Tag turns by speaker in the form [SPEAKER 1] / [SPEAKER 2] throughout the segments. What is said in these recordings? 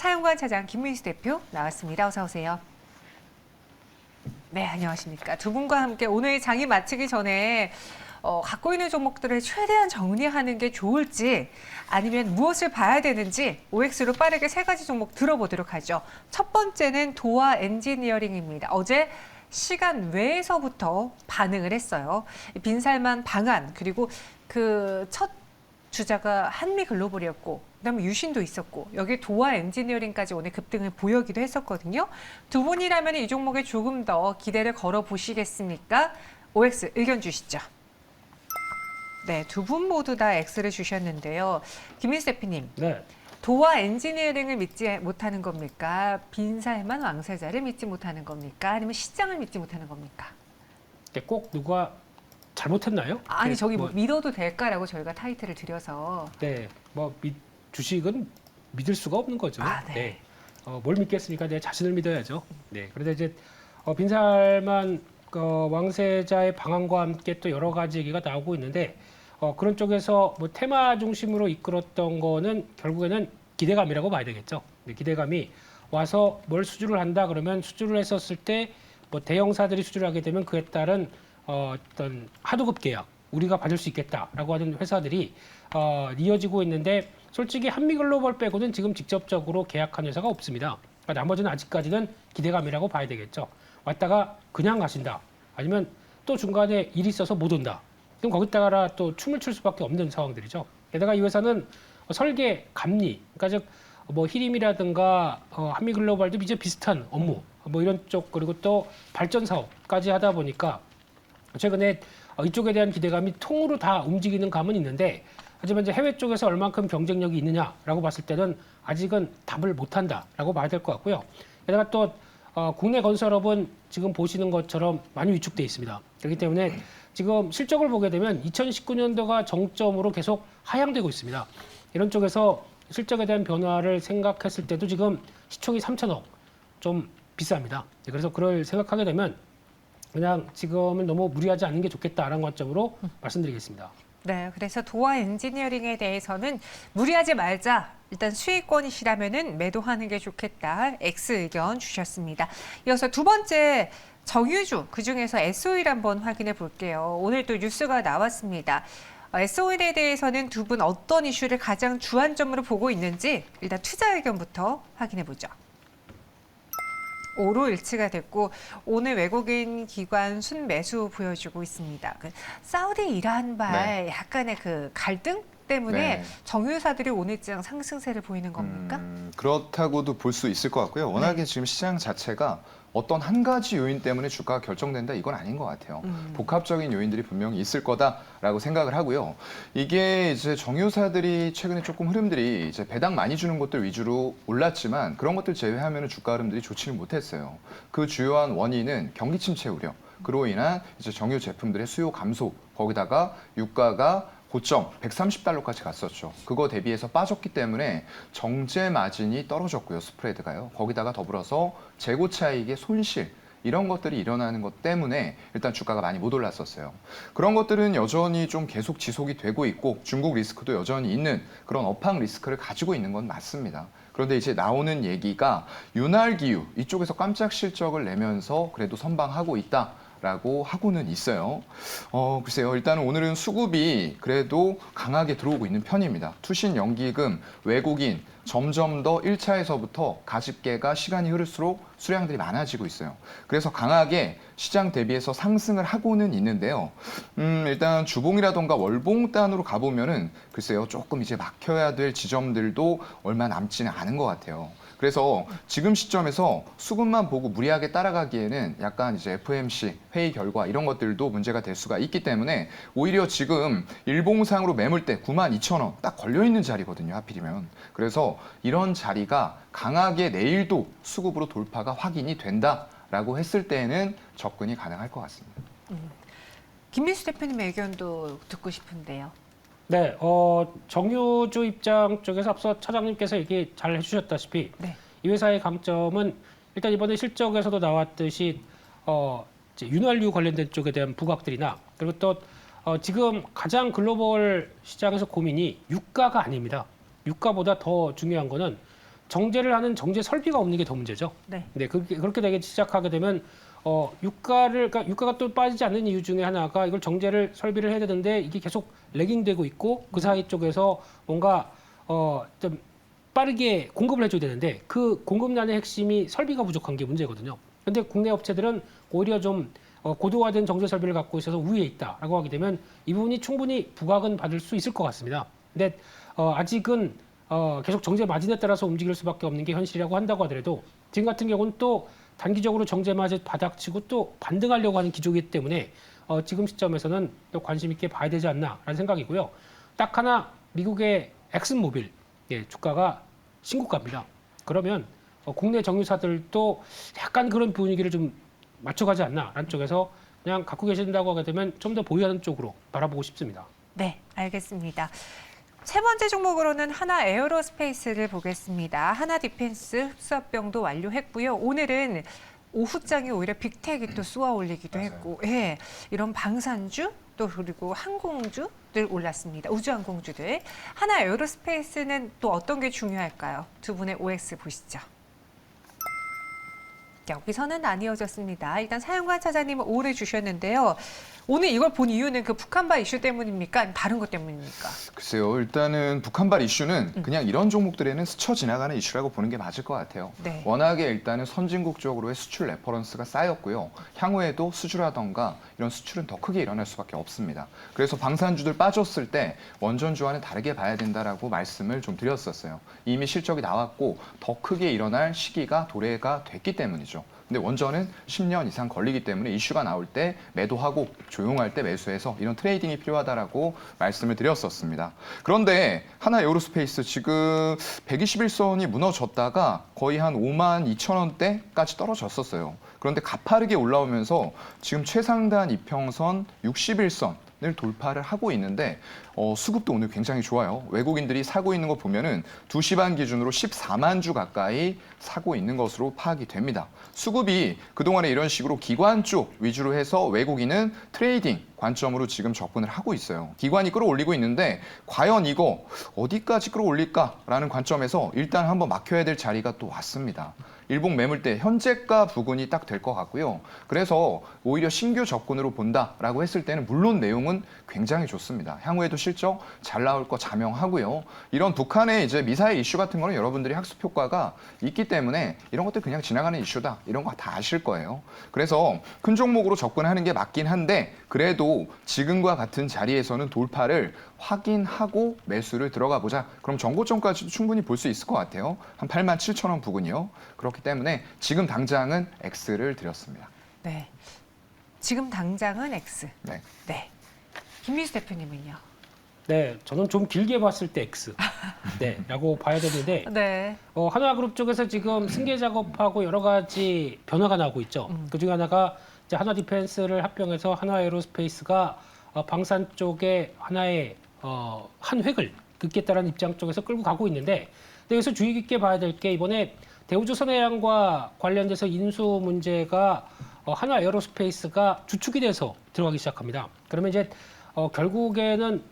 [SPEAKER 1] 사용관 차장 김민수 대표 나왔습니다. 어서 오세요. 네, 안녕하십니까. 두 분과 함께 오늘 장이 마치기 전에 갖고 있는 종목들을 최대한 정리하는 게 좋을지 아니면 무엇을 봐야 되는지 OX로 빠르게 세 가지 종목 들어보도록 하죠. 첫 번째는 도화 엔지니어링입니다. 어제 시간 외에서부터 반응을 했어요. 빈살만 방한 그리고 그 첫 주자가 한미글로벌이었고 그다음에 유신도 있었고 여기 도화 엔지니어링까지 오늘 급등을 보이기도 했었거든요. 두 분이라면 이 종목에 조금 더 기대를 걸어 보시겠습니까? OX 의견 주시죠. 네, 두 분 모두 다 X를 주셨는데요. 김민수 대표님,
[SPEAKER 2] 네.
[SPEAKER 1] 도화 엔지니어링을 믿지 못하는 겁니까? 빈살만 왕세자를 믿지 못하는 겁니까? 아니면 시장을 믿지 못하는 겁니까?
[SPEAKER 2] 꼭 누가 잘못했나요?
[SPEAKER 1] 아니 저기 뭐 믿어도 될까라고 저희가 타이틀을 드려서.
[SPEAKER 2] 네, 주식은 믿을 수가 없는 거죠.
[SPEAKER 1] 아, 네.
[SPEAKER 2] 뭘 믿겠습니까? 내 자신을 믿어야죠. 네, 그런데 이제 빈살만 왕세자의 방한과 함께 또 여러 가지 얘기가 나오고 있는데 그런 쪽에서 뭐 테마 중심으로 이끌었던 거는 결국에는 기대감이라고 봐야 되겠죠. 네, 기대감이 와서 뭘 수주를 한다 그러면 수주를 했었을 때 뭐 대형사들이 수주를 하게 되면 그에 따른 어떤 하도급 계약 우리가 받을 수 있겠다라고 하는 회사들이 이어지고 있는데 솔직히 한미글로벌 빼고는 지금 직접적으로 계약한 회사가 없습니다. 그러니까 나머지는 아직까지는 기대감이라고 봐야 되겠죠. 왔다가 그냥 가신다. 아니면 또 중간에 일이 있어서 못 온다. 그럼 거기다가 또 춤을 출 수밖에 없는 상황들이죠. 게다가 이 회사는 설계, 감리, 그러니까 즉 뭐 히림이라든가 한미글로벌도 이제 비슷한 업무, 뭐 이런 쪽 그리고 또 발전 사업까지 하다 보니까 최근에 이쪽에 대한 기대감이 통으로 다 움직이는 감은 있는데 하지만 이제 해외 쪽에서 얼만큼 경쟁력이 있느냐라고 봤을 때는 아직은 답을 못한다라고 봐야 될 것 같고요. 게다가 또 국내 건설업은 지금 보시는 것처럼 많이 위축돼 있습니다. 그렇기 때문에 지금 실적을 보게 되면 2019년도가 정점으로 계속 하향되고 있습니다. 이런 쪽에서 실적에 대한 변화를 생각했을 때도 지금 시총이 3천억 좀 비쌉니다. 그래서 그걸 생각하게 되면 그냥 지금은 너무 무리하지 않는 게 좋겠다라는 관점으로 말씀드리겠습니다.
[SPEAKER 1] 네, 그래서 도화 엔지니어링에 대해서는 무리하지 말자. 일단 수익권이시라면은 매도하는 게 좋겠다. X 의견 주셨습니다. 이어서 두 번째 정유주 그중에서 SO일 한번 확인해 볼게요. 오늘 또 뉴스가 나왔습니다. SO일에 대해서는 두 분 어떤 이슈를 가장 주안점으로 보고 있는지 일단 투자 의견부터 확인해 보죠. 5로 일치가 됐고 오늘 외국인 기관 순매수 보여주고 있습니다. 사우디 이란발 약간의 그 갈등 때문에 정유사들이 오늘장 상승세를 보이는 겁니까?
[SPEAKER 3] 그렇다고도 볼 수 있을 것 같고요. 워낙에 지금 시장 자체가 어떤 한 가지 요인 때문에 주가가 결정된다 이건 아닌 것 같아요. 복합적인 요인들이 분명히 있을 거다라고 생각을 하고요. 이게 이제 정유사들이 최근에 조금 흐름들이 이제 배당 많이 주는 것들 위주로 올랐지만 그런 것들 제외하면 주가 흐름들이 좋지는 못했어요. 그 주요한 원인은 경기 침체 우려. 그로 인한 이제 정유 제품들의 수요 감소. 거기다가 유가가 고점 130달러까지 갔었죠. 그거 대비해서 빠졌기 때문에 정제 마진이 떨어졌고요. 스프레드가요. 거기다가 더불어서 재고 차익의 손실 이런 것들이 일어나는 것 때문에 일단 주가가 많이 못 올랐었어요. 그런 것들은 여전히 좀 계속 지속이 되고 있고 중국 리스크도 여전히 있는 그런 업황 리스크를 가지고 있는 건 맞습니다. 그런데 이제 나오는 얘기가 윤활기유 이쪽에서 깜짝 실적을 내면서 그래도 선방하고 있다. 라고 하고는 있어요. 글쎄요. 일단은 오늘은 수급이 그래도 강하게 들어오고 있는 편입니다. 투신 연기금, 외국인 점점 더 1차에서부터 가집계가 시간이 흐를수록 수량들이 많아지고 있어요. 그래서 강하게 시장 대비해서 상승을 하고는 있는데요. 일단 주봉이라던가 월봉 단으로 가보면은 글쎄요. 조금 이제 막혀야 될 지점들도 얼마 남지는 않은 것 같아요. 그래서 지금 시점에서 수급만 보고 무리하게 따라가기에는 약간 이제 FOMC 회의 결과 이런 것들도 문제가 될 수가 있기 때문에 오히려 지금 일봉상으로 매물대 92,000원 딱 걸려있는 자리거든요. 하필이면. 그래서 이런 자리가 강하게 내일도 수급으로 돌파가 확인이 된다라고 했을 때에는 접근이 가능할 것 같습니다.
[SPEAKER 1] 김민수 대표님의 의견도 듣고 싶은데요.
[SPEAKER 2] 네, 정유주 입장 쪽에서 앞서 차장님께서 얘기 잘 해주셨다시피 이 회사의 강점은 일단 이번에 실적에서도 나왔듯이 이제 윤활유 관련된 쪽에 대한 부각들이나 그리고 또 지금 가장 글로벌 시장에서 고민이 유가가 아닙니다. 유가보다 더 중요한 거는 정제를 하는 정제 설비가 없는 게 더 문제죠.
[SPEAKER 1] 네.
[SPEAKER 2] 네, 그렇게 되기 시작하게 되면 그러니까 유가가 또 빠지지 않는 이유 중에 하나가 이걸 정제를 설비를 해야 되는데 이게 계속 레깅되고 있고 그 사이 쪽에서 뭔가 좀 빠르게 공급을 해줘야 되는데 그 공급난의 핵심이 설비가 부족한 게 문제거든요. 근데 국내 업체들은 오히려 좀 고도화된 정제 설비를 갖고 있어서 우위에 있다라고 하게 되면 이 부분이 충분히 부각은 받을 수 있을 것 같습니다. 근데 아직은 계속 정제 마진에 따라서 움직일 수밖에 없는 게 현실이라고 한다고 하더라도 지금 같은 경우는 또 단기적으로 정제 마진 바닥치고 또 반등하려고 하는 기조이기 때문에 지금 시점에서는 또 관심 있게 봐야 되지 않나라는 생각이고요. 딱 하나 미국의 엑슨모빌 주가가 신고가입니다. 그러면 국내 정유사들도 약간 그런 분위기를 좀 맞춰가지 않나라는 쪽에서 그냥 갖고 계신다고 하게 되면 좀 더 보유하는 쪽으로 바라보고 싶습니다.
[SPEAKER 1] 네, 알겠습니다. 세 번째 종목으로는 하나 에어로스페이스를 보겠습니다. 하나 디펜스 흡수합병도 완료했고요. 오늘은 오후장에 오히려 빅텍이 또 쏘아 올리기도 했고, 예, 이런 방산주 또 그리고 항공주들 올랐습니다. 우주항공주들. 하나 에어로스페이스는 또 어떤 게 중요할까요? 두 분의 OX 보시죠. 여기서는 안 이어졌습니다. 일단 사용관 차장님은 오를 주셨는데요. 오늘 이걸 본 이유는 그 북한발 이슈 때문입니까? 아니면 다른 것 때문입니까?
[SPEAKER 3] 글쎄요. 일단은 북한발 이슈는 그냥 이런 종목들에는 스쳐 지나가는 이슈라고 보는 게 맞을 것 같아요.
[SPEAKER 1] 네.
[SPEAKER 3] 워낙에 일단은 선진국 쪽으로의 수출 레퍼런스가 쌓였고요. 향후에도 수주라던가 이런 수출은 더 크게 일어날 수밖에 없습니다. 그래서 방산주들 빠졌을 때 원전주와는 다르게 봐야 된다라고 말씀을 좀 드렸었어요. 이미 실적이 나왔고 더 크게 일어날 시기가 도래가 됐기 때문이죠. 근데 원전은 10년 이상 걸리기 때문에 이슈가 나올 때 매도하고 조용할 때 매수해서 이런 트레이딩이 필요하다라고 말씀을 드렸었습니다. 그런데 하나 에어로스페이스 지금 121선이 무너졌다가 거의 한 52,000원대까지 떨어졌었어요. 그런데 가파르게 올라오면서 지금 최상단 이평선 61선을 돌파를 하고 있는데 수급도 오늘 굉장히 좋아요. 외국인들이 사고 있는 거 보면은 2시 반 기준으로 14만 주 가까이 사고 있는 것으로 파악이 됩니다. 수급이 그동안에 이런 식으로 기관 쪽 위주로 해서 외국인은 트레이딩 관점으로 지금 접근을 하고 있어요. 기관이 끌어올리고 있는데 과연 이거 어디까지 끌어올릴까라는 관점에서 일단 한번 막혀야 될 자리가 또 왔습니다. 일봉 매물대 현재가 부근이 딱 될 것 같고요. 그래서 오히려 신규 접근으로 본다라고 했을 때는 물론 내용은 굉장히 좋습니다. 향후에도 실적 잘 나올 거 자명하고요. 이런 북한의 이제 미사일 이슈 같은 거는 여러분들이 학습 효과가 있기 때문에 이런 것들 그냥 지나가는 이슈다. 이런 거 다 아실 거예요. 그래서 큰 종목으로 접근하는 게 맞긴 한데 그래도 지금과 같은 자리에서는 돌파를 확인하고 매수를 들어가 보자. 그럼 정고점까지도 충분히 볼 수 있을 것 같아요. 한 87,000원 부근이요. 그렇기 때문에 지금 당장은 X를 드렸습니다.
[SPEAKER 1] 네. 지금 당장은 X.
[SPEAKER 3] 네.
[SPEAKER 1] 네. 김민수 대표님은요?
[SPEAKER 2] 네, 저는 좀 길게 봤을 때 X. 네, 라고 봐야 되는데
[SPEAKER 1] 네.
[SPEAKER 2] 하나그룹 쪽에서 지금 승계 작업하고 여러 가지 변화가 나오고 있죠. 그중에 하나가 이제 하나 디펜스를 합병해서 하나 에어로스페이스가 방산 쪽에 하나의 한 획을 긋겠다라는 입장 쪽에서 끌고 가고 있는데 근데 여기서 주의 깊게 봐야 될 게 이번에 대우조선해양과 관련돼서 인수 문제가 하나 에어로스페이스가 주축이 돼서 들어가기 시작합니다. 그러면 이제 결국에는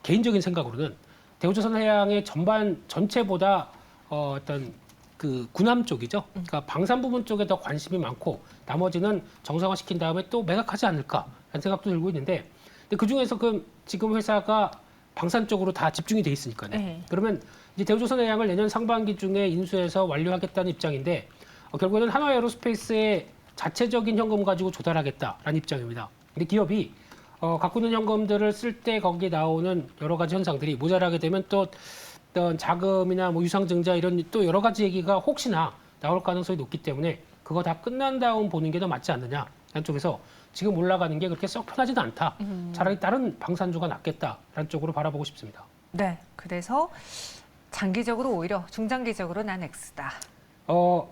[SPEAKER 2] 개인적인 생각으로는 대우조선해양의 전반 전체보다 어떤 그 군함 쪽이죠. 그러니까 방산 부분 쪽에 더 관심이 많고 나머지는 정상화시킨 다음에 또 매각하지 않을까라는 생각도 들고 있는데 근데 그 중에서 그 지금 회사가 방산 쪽으로 다 집중이 돼 있으니까요.
[SPEAKER 1] 네.
[SPEAKER 2] 그러면 이제 대우조선해양을 내년 상반기 중에 인수해서 완료하겠다는 입장인데 결국에는 한화에어로스페이스의 자체적인 현금 가지고 조달하겠다라는 입장입니다. 근데 기업이 갖고 있는 현금들을 쓸 때 거기에 나오는 여러 가지 현상들이 모자라게 되면 또 어떤 자금이나 뭐 유상증자 이런 또 여러 가지 얘기가 혹시나 나올 가능성이 높기 때문에 그거 다 끝난 다음 보는 게 더 맞지 않느냐. 한쪽에서 지금 올라가는 게 그렇게 썩 편하지도 않다. 차라리 다른 방산주가 낫겠다라는 쪽으로 바라보고 싶습니다.
[SPEAKER 1] 네. 그래서 장기적으로 오히려 중장기적으로 난 X다.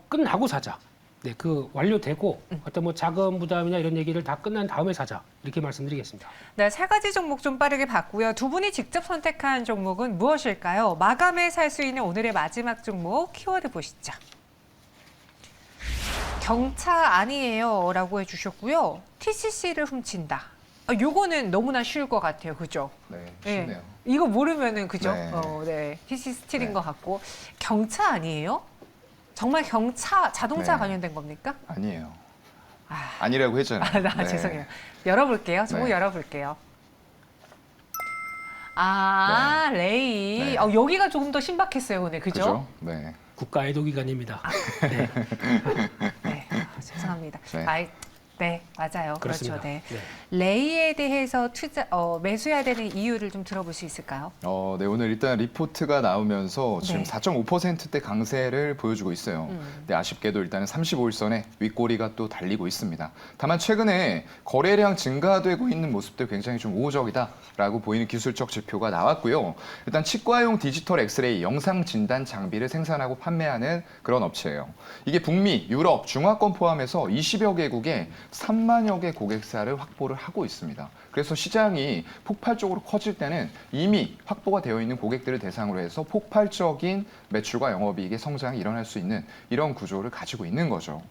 [SPEAKER 2] 끝나고 사자. 네, 그 완료되고 어떤 뭐 자금 부담이나 이런 얘기를 다 끝난 다음에 사자. 이렇게 말씀드리겠습니다.
[SPEAKER 1] 네, 세 가지 종목 좀 빠르게 봤고요. 두 분이 직접 선택한 종목은 무엇일까요? 마감에 살 수 있는 오늘의 마지막 종목 키워드 보시죠. 경차 아니에요 라고 해주셨고요. TCC를 훔친다. 요거는 너무나 쉬울 것 같아요. 그죠?
[SPEAKER 3] 네,
[SPEAKER 1] 예.
[SPEAKER 3] 쉽네요.
[SPEAKER 1] 이거 모르면은 그죠?
[SPEAKER 3] 네.
[SPEAKER 1] 네. TCC 스틸인
[SPEAKER 3] 네.
[SPEAKER 1] 것 같고. 경차 아니에요? 정말 자동차
[SPEAKER 3] 네.
[SPEAKER 1] 관련된 겁니까?
[SPEAKER 3] 아니에요.
[SPEAKER 1] 아,
[SPEAKER 3] 아니라고 했잖아요. 네.
[SPEAKER 1] 죄송해요. 열어볼게요. 종목
[SPEAKER 3] 네.
[SPEAKER 1] 열어볼게요. 아, 레이.
[SPEAKER 3] 네.
[SPEAKER 1] 여기가 조금 더 신박했어요, 오늘. 그죠?
[SPEAKER 3] 그죠? 네.
[SPEAKER 2] 국가 애도 기간입니다. 네,
[SPEAKER 1] 네. 죄송합니다.
[SPEAKER 3] 네.
[SPEAKER 1] 네, 맞아요.
[SPEAKER 2] 그렇습니다.
[SPEAKER 1] 그렇죠. 네.
[SPEAKER 2] 네.
[SPEAKER 1] 레이에 대해서 매수해야 되는 이유를 좀 들어볼 수 있을까요?
[SPEAKER 3] 네, 오늘 일단 리포트가 나오면서 지금
[SPEAKER 1] 네.
[SPEAKER 3] 4.5%대 강세를 보여주고 있어요. 근데 아쉽게도 일단은 35일선에 윗꼬리가 또 달리고 있습니다. 다만 최근에 거래량 증가되고 있는 모습도 굉장히 좀 우호적이다라고 보이는 기술적 지표가 나왔고요. 일단 치과용 디지털 엑스레이 영상 진단 장비를 생산하고 판매하는 그런 업체예요. 이게 북미, 유럽, 중화권 포함해서 20여 개국에 3만여 개 고객사를 확보를 하고 있습니다. 그래서 시장이 폭발적으로 커질 때는 이미 확보가 되어 있는 고객들을 대상으로 해서 폭발적인 매출과 영업이익의 성장이 일어날 수 있는 이런 구조를 가지고 있는 거죠.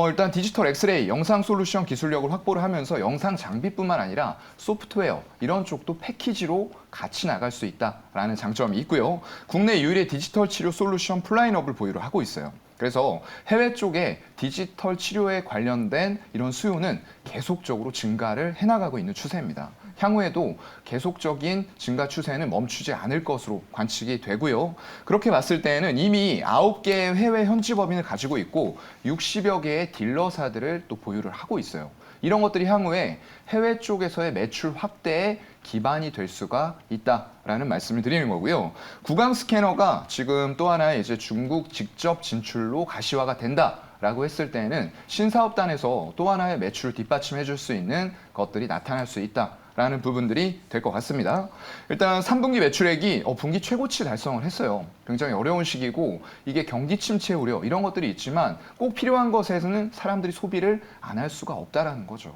[SPEAKER 3] 일단 디지털 엑스레이, 영상 솔루션 기술력을 확보를 하면서 영상 장비뿐만 아니라 소프트웨어 이런 쪽도 패키지로 같이 나갈 수 있다라는 장점이 있고요. 국내 유일의 디지털 치료 솔루션 플라인업을 보유를 하고 있어요. 그래서 해외 쪽에 디지털 치료에 관련된 이런 수요는 계속적으로 증가를 해나가고 있는 추세입니다. 향후에도 계속적인 증가 추세는 멈추지 않을 것으로 관측이 되고요. 그렇게 봤을 때는 이미 9개의 해외 현지 법인을 가지고 있고 60여 개의 딜러사들을 또 보유를 하고 있어요. 이런 것들이 향후에 해외 쪽에서의 매출 확대에 기반이 될 수가 있다라는 말씀을 드리는 거고요. 구강 스캐너가 지금 또 하나의 이제 중국 직접 진출로 가시화가 된다라고 했을 때에는 신사업단에서 또 하나의 매출을 뒷받침해 줄 수 있는 것들이 나타날 수 있다라는 부분들이 될 것 같습니다. 일단 3분기 매출액이 분기 최고치 달성을 했어요. 굉장히 어려운 시기고 이게 경기 침체 우려 이런 것들이 있지만 꼭 필요한 것에서는 사람들이 소비를 안 할 수가 없다라는 거죠.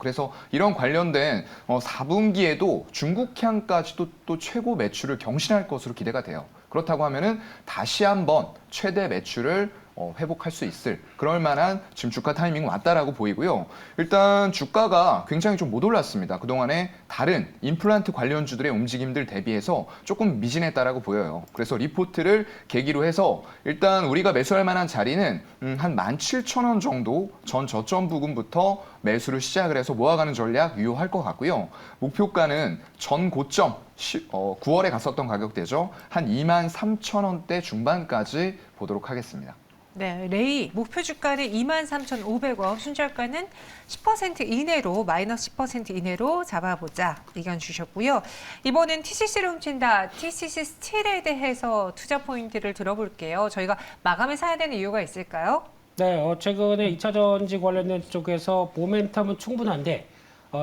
[SPEAKER 3] 그래서 이런 관련된 4분기에도 중국향까지도 또 최고 매출을 경신할 것으로 기대가 돼요. 그렇다고 하면은 다시 한번 최대 매출을 회복할 수 있을 그럴 만한 지금 주가 타이밍은 왔다라고 보이고요. 일단 주가가 굉장히 좀 못 올랐습니다. 그동안에 다른 임플란트 관련주들의 움직임들 대비해서 조금 미진했다라고 보여요. 그래서 리포트를 계기로 해서 일단 우리가 매수할 만한 자리는 한 17,000원 정도 전 저점 부근부터 매수를 시작을 해서 모아가는 전략 유효할 것 같고요. 목표가는 전 고점 9월에 갔었던 가격대죠. 한 23,000원대 중반까지 보도록 하겠습니다.
[SPEAKER 1] 네, 레이 목표 주가는 23,500원, 순저가는 10% 이내로 마이너스 10% 이내로 잡아보자 의견 주셨고요. 이번엔 TCC를 훔친다. TCC 스틸에 대해서 투자 포인트를 들어볼게요. 저희가 마감에 사야 되는 이유가 있을까요?
[SPEAKER 2] 네, 최근에 2차 전지 관련된 쪽에서 모멘텀은 충분한데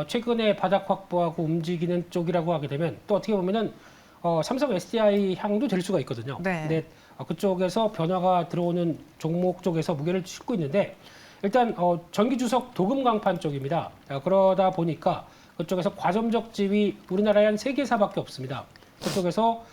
[SPEAKER 2] 최근에 바닥 확보하고 움직이는 쪽이라고 하게 되면 또 어떻게 보면은 삼성 SDI 향도 될 수가 있거든요.
[SPEAKER 1] 네.
[SPEAKER 2] 근데 그쪽에서 변화가 들어오는 종목 쪽에서 무게를 싣고 있는데 일단 전기 주석 도금 강판 쪽입니다. 그러다 보니까 그쪽에서 과점적 지위 우리나라에 한 3개사밖에 없습니다. 그쪽에서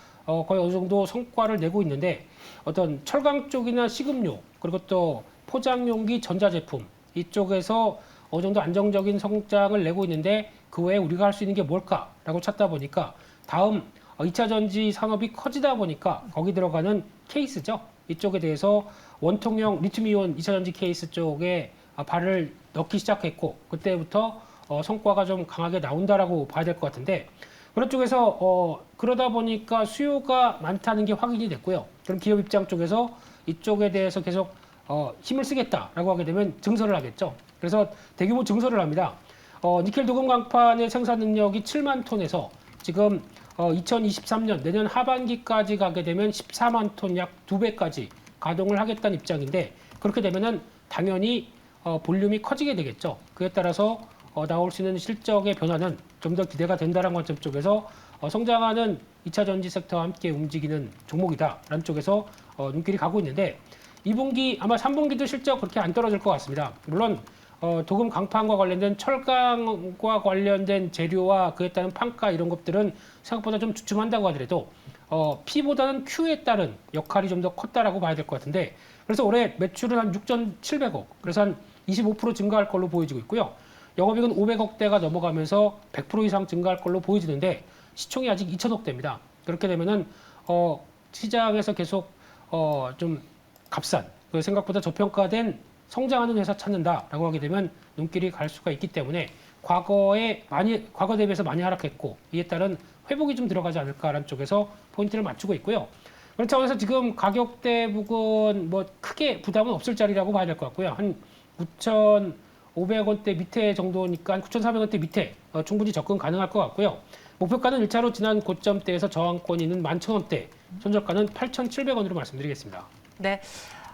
[SPEAKER 2] 거의 어느 정도 성과를 내고 있는데 어떤 철강 쪽이나 식음료 그리고 또 포장용기 전자제품 이쪽에서 어느 정도 안정적인 성장을 내고 있는데 그 외에 우리가 할 수 있는 게 뭘까라고 찾다 보니까 다음 2차 전지 산업이 커지다 보니까 거기 들어가는 케이스죠. 이쪽에 대해서 원통형 리튬이온 2차 전지 케이스 쪽에 발을 넣기 시작했고 그때부터 성과가 좀 강하게 나온다라고 봐야 될 것 같은데 그런 쪽에서 그러다 보니까 수요가 많다는 게 확인이 됐고요. 그럼 기업 입장 쪽에서 이쪽에 대해서 계속 힘을 쓰겠다라고 하게 되면 증설을 하겠죠. 그래서 대규모 증설을 합니다. 니켈 도금 강판의 생산 능력이 7만 톤에서 지금 2023년 내년 하반기까지 가게 되면 14만 톤 약 2배까지 가동을 하겠다는 입장인데 그렇게 되면은 당연히 볼륨이 커지게 되겠죠. 그에 따라서 나올 수 있는 실적의 변화는 좀 더 기대가 된다는 관점 쪽에서 성장하는 2차 전지 섹터와 함께 움직이는 종목이다라는 쪽에서 눈길이 가고 있는데 2분기 아마 3분기도 실적 그렇게 안 떨어질 것 같습니다. 물론 도금 강판과 관련된 철강과 관련된 재료와 그에 따른 판가 이런 것들은 생각보다 좀 주춤한다고 하더라도 P보다는 Q에 따른 역할이 좀 더 컸다라고 봐야 될 것 같은데 그래서 올해 매출은 한 6,700억 그래서 한 25% 증가할 걸로 보여지고 있고요. 영업이익은 500억대가 넘어가면서 100% 이상 증가할 걸로 보여지는데 시총이 아직 2,000억대입니다. 그렇게 되면은 시장에서 계속 좀 값싼 그 생각보다 저평가된 성장하는 회사 찾는다라고 하게 되면 눈길이 갈 수가 있기 때문에 과거 대비해서 많이 하락했고 이에 따른 회복이 좀 들어가지 않을까라는 쪽에서 포인트를 맞추고 있고요. 그런 차원에서 지금 가격대 부근 뭐 크게 부담은 없을 자리라고 봐야 될 것 같고요. 한 9,500원대 밑에 정도니까 한 9,400원대 밑에 충분히 접근 가능할 것 같고요. 목표가는 1차로 지난 고점대에서 저항권이 있는 11,000원대, 손절가는 8,700원으로 말씀드리겠습니다.
[SPEAKER 1] 네.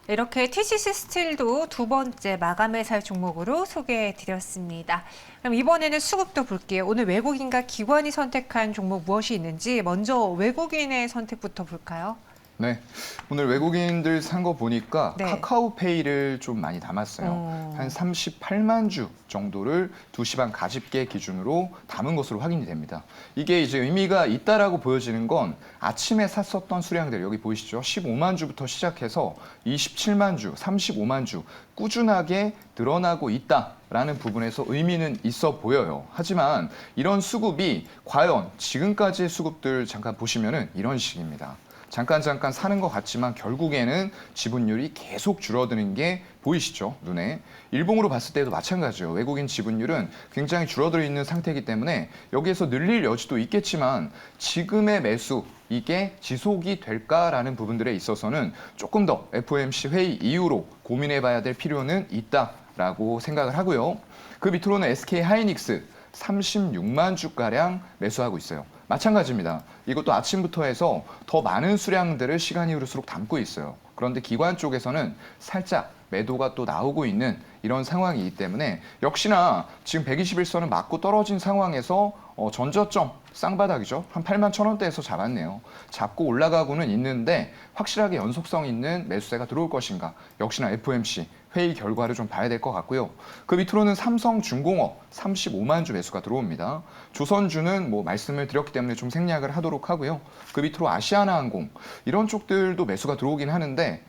[SPEAKER 1] 이렇게 TCC 스틸도 두 번째 마감의 살 종목으로 소개해드렸습니다. 그럼 이번에는 수급도 볼게요. 오늘 외국인과 기관이 선택한 종목 무엇이 있는지 먼저 외국인의 선택부터 볼까요?
[SPEAKER 3] 네, 오늘 외국인들 산 거 보니까
[SPEAKER 1] 네.
[SPEAKER 3] 카카오페이를 좀 많이 담았어요. 한 38만 주 정도를 2시 반 가집계 기준으로 담은 것으로 확인이 됩니다. 이게 이제 의미가 있다라고 보여지는 건 아침에 샀었던 수량들 여기 보이시죠? 15만 주부터 시작해서 27만 주, 35만 주 꾸준하게 늘어나고 있다라는 부분에서 의미는 있어 보여요. 하지만 이런 수급이 과연 지금까지의 수급들 잠깐 보시면은 이런 식입니다. 잠깐 사는 것 같지만 결국에는 지분율이 계속 줄어드는 게 보이시죠? 눈에. 일봉으로 봤을 때도 마찬가지예요. 외국인 지분율은 굉장히 줄어들어 있는 상태이기 때문에 여기에서 늘릴 여지도 있겠지만 지금의 매수 이게 지속이 될까라는 부분들에 있어서는 조금 더 FOMC 회의 이후로 고민해 봐야 될 필요는 있다라고 생각을 하고요. 그 밑으로는 SK 하이닉스 36만 주가량 매수하고 있어요. 마찬가지입니다. 이것도 아침부터 해서 더 많은 수량들을 시간이 흐를수록 담고 있어요. 그런데 기관 쪽에서는 살짝 매도가 또 나오고 있는 이런 상황이기 때문에 역시나 지금 121선을 맞고 떨어진 상황에서 전저점 쌍바닥이죠. 한 8만 1,000원대에서 잡았네요. 잡고 올라가고는 있는데 확실하게 연속성 있는 매수세가 들어올 것인가. 역시나 FOMC 회의 결과를 좀 봐야 될 것 같고요. 그 밑으로는 삼성중공업 35만 주 매수가 들어옵니다. 조선주는 뭐 말씀을 드렸기 때문에 좀 생략을 하도록 하고요. 그 밑으로 아시아나항공 이런 쪽들도 매수가 들어오긴 하는데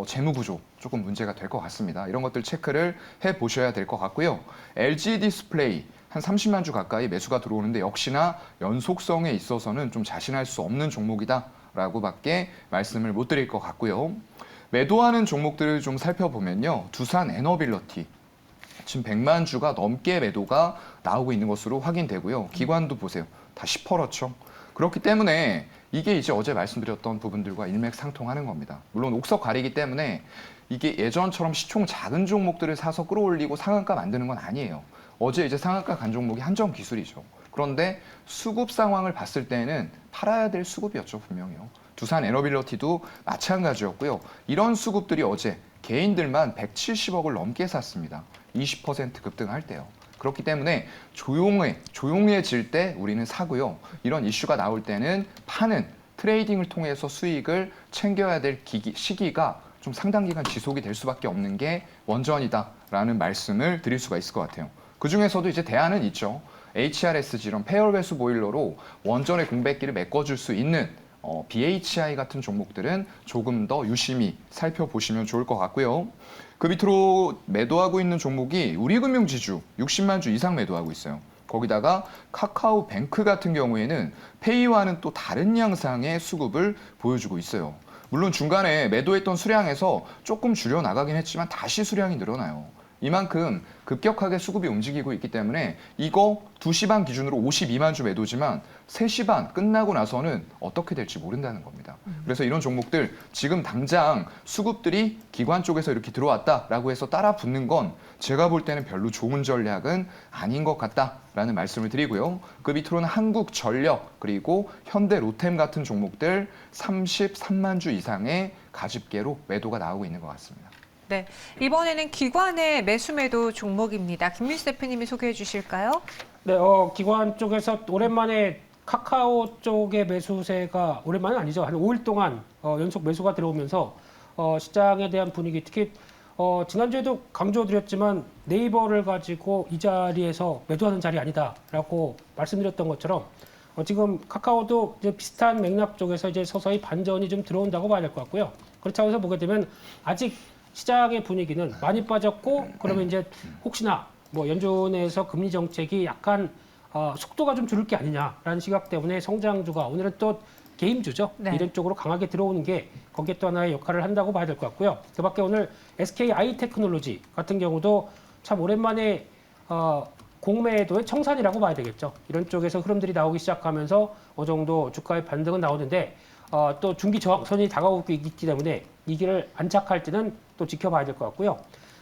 [SPEAKER 3] 재무 구조 조금 문제가 될 것 같습니다. 이런 것들 체크를 해 보셔야 될 것 같고요. LG 디스플레이 한 30만 주 가까이 매수가 들어오는데 역시나 연속성에 있어서는 좀 자신할 수 없는 종목이다라고밖에 말씀을 못 드릴 것 같고요. 매도하는 종목들을 좀 살펴보면요. 두산 에너빌러티 지금 100만 주가 넘게 매도가 나오고 있는 것으로 확인되고요. 기관도 보세요. 다 시퍼렇죠. 그렇기 때문에 이게 이제 어제 말씀드렸던 부분들과 일맥상통하는 겁니다. 물론 옥석 가리기 때문에 이게 예전처럼 시총 작은 종목들을 사서 끌어올리고 상한가 만드는 건 아니에요. 어제 이제 상한가 간 종목이 한정 기술이죠. 그런데 수급 상황을 봤을 때는 팔아야 될 수급이었죠, 분명히요. 두산 에너빌러티도 마찬가지였고요. 이런 수급들이 어제 개인들만 170억을 넘게 샀습니다. 20% 급등할 때요. 그렇기 때문에 조용해질 때 우리는 사고요. 이런 이슈가 나올 때는 파는 트레이딩을 통해서 수익을 챙겨야 될 시기가 좀 상당 기간 지속이 될 수밖에 없는 게 원전이다라는 말씀을 드릴 수가 있을 것 같아요. 그중에서도 이제 대안은 있죠. HRSG 이런 폐열 회수 보일러로 원전의 공백기를 메꿔줄 수 있는 BHI 같은 종목들은 조금 더 유심히 살펴보시면 좋을 것 같고요. 그 밑으로 매도하고 있는 종목이 우리금융지주 60만 주 이상 매도하고 있어요. 거기다가 카카오뱅크 같은 경우에는 페이와는 또 다른 양상의 수급을 보여주고 있어요. 물론 중간에 매도했던 수량에서 조금 줄여나가긴 했지만 다시 수량이 늘어나요. 이만큼 급격하게 수급이 움직이고 있기 때문에 이거 2시 반 기준으로 52만 주 매도지만 3시 반 끝나고 나서는 어떻게 될지 모른다는 겁니다. 그래서 이런 종목들 지금 당장 수급들이 기관 쪽에서 이렇게 들어왔다라고 해서 따라 붙는 건 제가 볼 때는 별로 좋은 전략은 아닌 것 같다라는 말씀을 드리고요. 그 밑으로는 한국전력 그리고 현대 로템 같은 종목들 33만 주 이상의 가집계로 매도가 나오고 있는 것 같습니다.
[SPEAKER 1] 네, 이번에는 기관의 매수 매도 종목입니다. 김민수 대표님이 소개해 주실까요?
[SPEAKER 2] 네, 기관 쪽에서 오랜만에 카카오 쪽의 매수세가 오랜만은 아니죠. 한 5일 동안 연속 매수가 들어오면서 시장에 대한 분위기 특히 지난주에도 강조드렸지만 네이버를 가지고 이 자리에서 매도하는 자리 아니다라고 말씀드렸던 것처럼 지금 카카오도 이제 비슷한 맥락 쪽에서 이제 서서히 반전이 좀 들어온다고 봐야 될 것 같고요. 그렇다고 해서 보게 되면 아직 시장의 분위기는 많이 빠졌고 그러면 이제 혹시나 뭐 연준에서 금리 정책이 약간 속도가 좀 줄을 게 아니냐라는 시각 때문에 성장주가 오늘은 또 게임주죠.
[SPEAKER 1] 네.
[SPEAKER 2] 이런 쪽으로 강하게 들어오는 게 거기에 또 하나의 역할을 한다고 봐야 될 것 같고요. 그밖에 오늘 SK 아이테크놀로지 같은 경우도 참 오랜만에 공매도의 청산이라고 봐야 되겠죠. 이런 쪽에서 흐름들이 나오기 시작하면서 어느 정도 주가의 반등은 나오는데 또 중기 저항선이 다가오고 있기 때문에 이 길을 안착할지는 또 지켜봐야 될 것 같고요.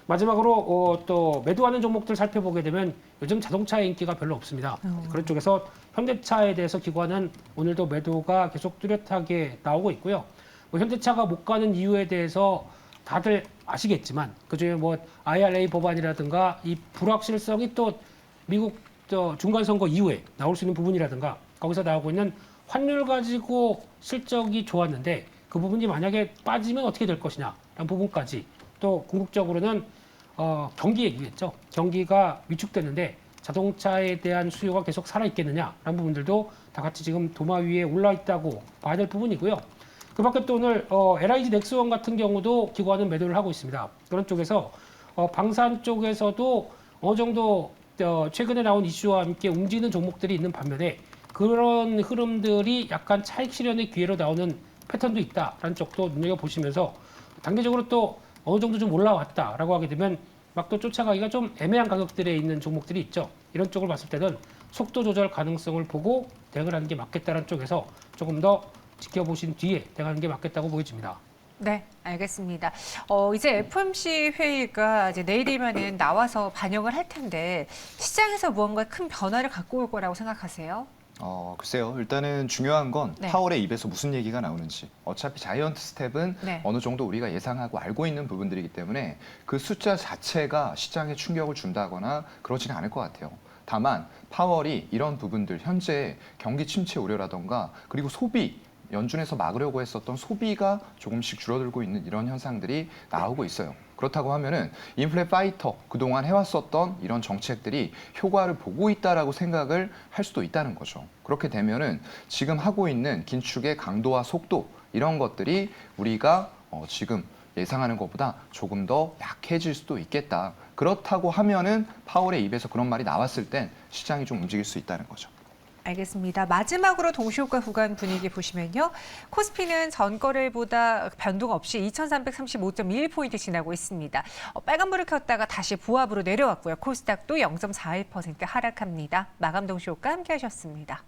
[SPEAKER 2] 마지막으로 또 매도하는 종목들 살펴보게 되면 요즘 자동차의 인기가 별로 없습니다. 그런 쪽에서 현대차에 대해서 기관은 오늘도 매도가 계속 뚜렷하게 나오고 있고요. 뭐 현대차가 못 가는 이유에 대해서 다들 아시겠지만 그중에 뭐 IRA 법안이라든가 이 불확실성이 또 미국 중간 선거 이후에 나올 수 있는 부분이라든가 거기서 나오고 있는 환율 가지고 실적이 좋았는데 그 부분이 만약에 빠지면 어떻게 될 것이냐라는 부분까지 또 궁극적으로는 경기 얘기겠죠. 경기가 위축되는데 자동차에 대한 수요가 계속 살아있겠느냐라는 부분들도 다 같이 지금 도마 위에 올라 있다고 봐야 될 부분이고요. 그 밖에 또 오늘 LIG 넥스원 같은 경우도 기관은 매도를 하고 있습니다. 그런 쪽에서 방산 쪽에서도 어느 정도 최근에 나온 이슈와 함께 움직이는 종목들이 있는 반면에 그런 흐름들이 약간 차익 실현의 기회로 나오는 패턴도 있다라는 쪽도 눈여겨보시면서 단계적으로 또 어느 정도 좀 올라왔다라고 하게 되면 막 또 쫓아가기가 좀 애매한 가격들에 있는 종목들이 있죠. 이런 쪽을 봤을 때는 속도 조절 가능성을 보고 대응을 하는 게 맞겠다는 쪽에서 조금 더 지켜보신 뒤에 대응하는 게 맞겠다고 보여집니다.
[SPEAKER 1] 네, 알겠습니다. 이제 FOMC 회의가 이제 내일이면은 나와서 반영을 할 텐데 시장에서 무언가 큰 변화를 갖고 올 거라고 생각하세요?
[SPEAKER 3] 글쎄요. 일단은 중요한 건
[SPEAKER 1] 네.
[SPEAKER 3] 파월의 입에서 무슨 얘기가 나오는지. 어차피 자이언트 스텝은
[SPEAKER 1] 네.
[SPEAKER 3] 어느 정도 우리가 예상하고 알고 있는 부분들이기 때문에 그 숫자 자체가 시장에 충격을 준다거나 그러지는 않을 것 같아요. 다만 파월이 이런 부분들, 현재 경기 침체 우려라던가 그리고 소비, 연준에서 막으려고 했었던 소비가 조금씩 줄어들고 있는 이런 현상들이 나오고 있어요. 그렇다고 하면은 인플레 파이터 그동안 해왔었던 이런 정책들이 효과를 보고 있다라고 생각을 할 수도 있다는 거죠. 그렇게 되면은 지금 하고 있는 긴축의 강도와 속도 이런 것들이 우리가 지금 예상하는 것보다 조금 더 약해질 수도 있겠다. 그렇다고 하면은 파월의 입에서 그런 말이 나왔을 땐 시장이 좀 움직일 수 있다는 거죠.
[SPEAKER 1] 알겠습니다. 마지막으로 동시효과 구간 분위기 보시면요. 코스피는 전거래보다 변동 없이 2335.21포인트 지나고 있습니다. 빨간불을 켰다가 다시 보합으로 내려왔고요. 코스닥도 0.41% 하락합니다. 마감 동시효과 함께 하셨습니다.